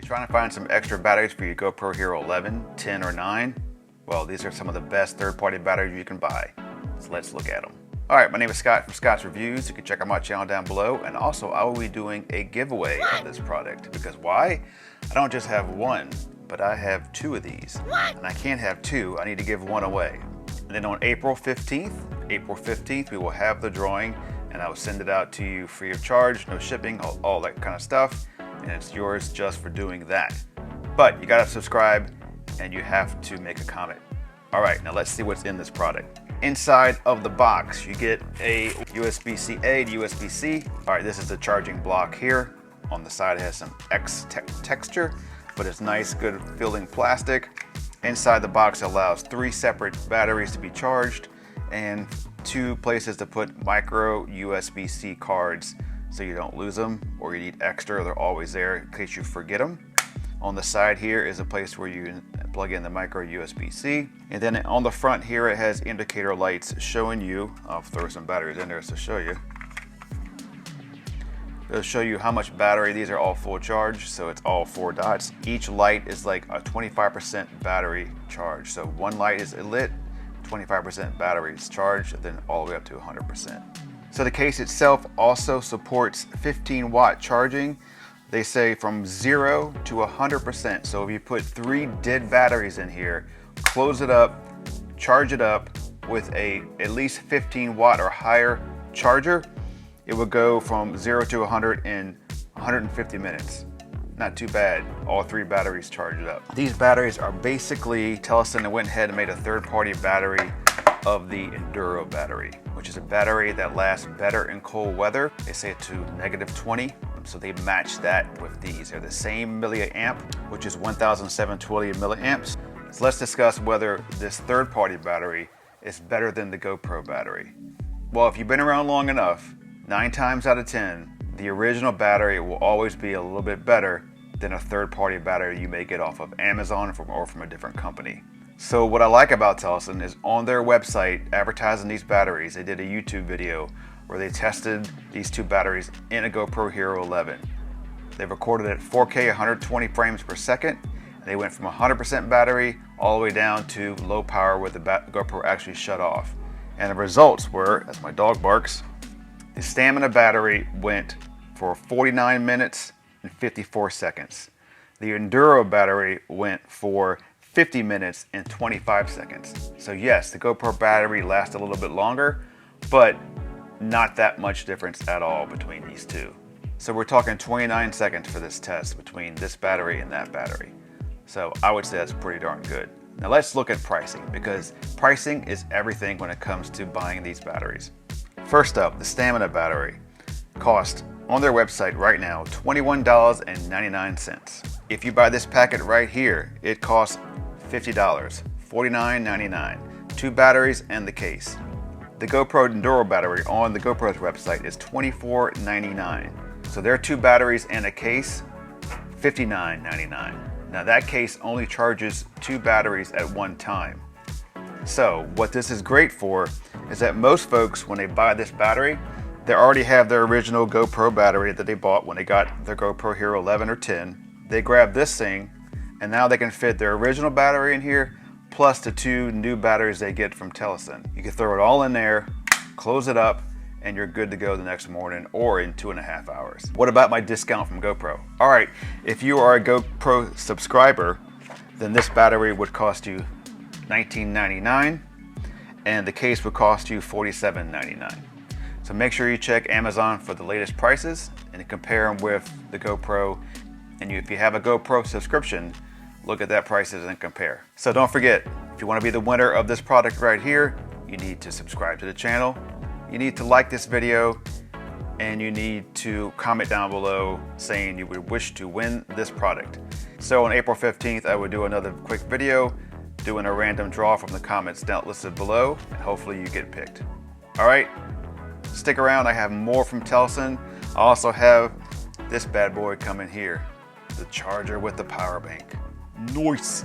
Trying to find some extra batteries for your GoPro Hero 11, 10, or 9? Well, these are some of the best third-party batteries you can buy. So let's look at them. All right, my name is Scott from Scott's Reviews. You can check out my channel down below. And also, I will be doing a giveaway of this product. Because why? I don't just have one, but I have two of these. And I can't have two. I need to give one away. And then on April 15th, we will have the drawing. And I will send it out to you free of charge, no shipping, all that kind of stuff. And it's yours just for doing that. But you gotta subscribe and you have to make a comment. All right, now let's see what's in this product. Inside of the box, you get a USB-C-A to USB-C. All right, this is the charging block here. On the side, it has some X texture, but it's nice, good feeling plastic. Inside the box allows 3 separate batteries to be charged and 2 places to put micro USB-C cards so you don't lose them or you need extra. They're always there in case you forget them. On the side here is a place where you plug in the micro USB-C. And then on the front here, it has indicator lights showing you, I'll throw some batteries in there to show you. It'll show you how much battery. These are all full charge, so it's all 4 dots. Each light is like a 25% battery charge. So one light is lit, 25% battery is charged, and then all the way up to 100%. So the case itself also supports 15-watt charging. They say from 0 to 100%. So if you put 3 dead batteries in here, close it up, charge it up with a at least 15-watt or higher charger, it would go from 0 to 100 in 150 minutes. Not too bad, all 3 batteries charged up. These batteries are basically, Telesin went ahead and made a third-party battery of the Enduro battery, which is a battery that lasts better in cold weather. They say it to -20, so they match that with these. They're the same milliamp, which is 1,720 milliamps. So let's discuss whether this third-party battery is better than the GoPro battery. Well, if you've been around long enough, 9 times out of 10, the original battery will always be a little bit better than a third-party battery you may get off of Amazon or from a different company. So what I like about Telesin is on their website advertising these batteries, they did a YouTube video where they tested these 2 batteries in a GoPro Hero 11. They recorded at 4K 120 frames per second. They went from 100% battery all the way down to low power where the GoPro actually shut off. And the results were, as my dog barks, the stamina battery went for 49 minutes and 54 seconds. The Enduro battery went for 50 minutes and 25 seconds. So yes, the GoPro battery lasts a little bit longer, but not that much difference at all between these two. So we're talking 29 seconds for this test between this battery and that battery. So I would say that's pretty darn good. Now let's look at pricing, because pricing is everything when it comes to buying these batteries. First up, the stamina battery costs on their website right now $21.99. If you buy this packet right here, it costs $50, $49.99, 2 batteries and the case. The GoPro Enduro battery on the GoPro's website is $24.99. So there are 2 batteries and a case, $59.99. Now that case only charges 2 batteries at one time. So what this is great for is that most folks, when they buy this battery, they already have their original GoPro battery that they bought when they got their GoPro Hero 11 or 10. They grab this thing, and now they can fit their original battery in here, plus the 2 new batteries they get from Telesin. You can throw it all in there, close it up, and you're good to go the next morning or in 2.5 hours. What about my discount from GoPro? All right, if you are a GoPro subscriber, then this battery would cost you $19.99, and the case would cost you $47.99. So make sure you check Amazon for the latest prices and compare them with the GoPro. And if you have a GoPro subscription, look at that prices and compare. So don't forget, if you want to be the winner of this product right here, you need to subscribe to the channel, you need to like this video, and you need to comment down below saying you would wish to win this product. So on April 15th, I will do another quick video doing a random draw from the comments down listed below, and hopefully you get picked. All right, stick around, I have more from Telesin. I also have this bad boy coming here, the charger with the power bank. Nice.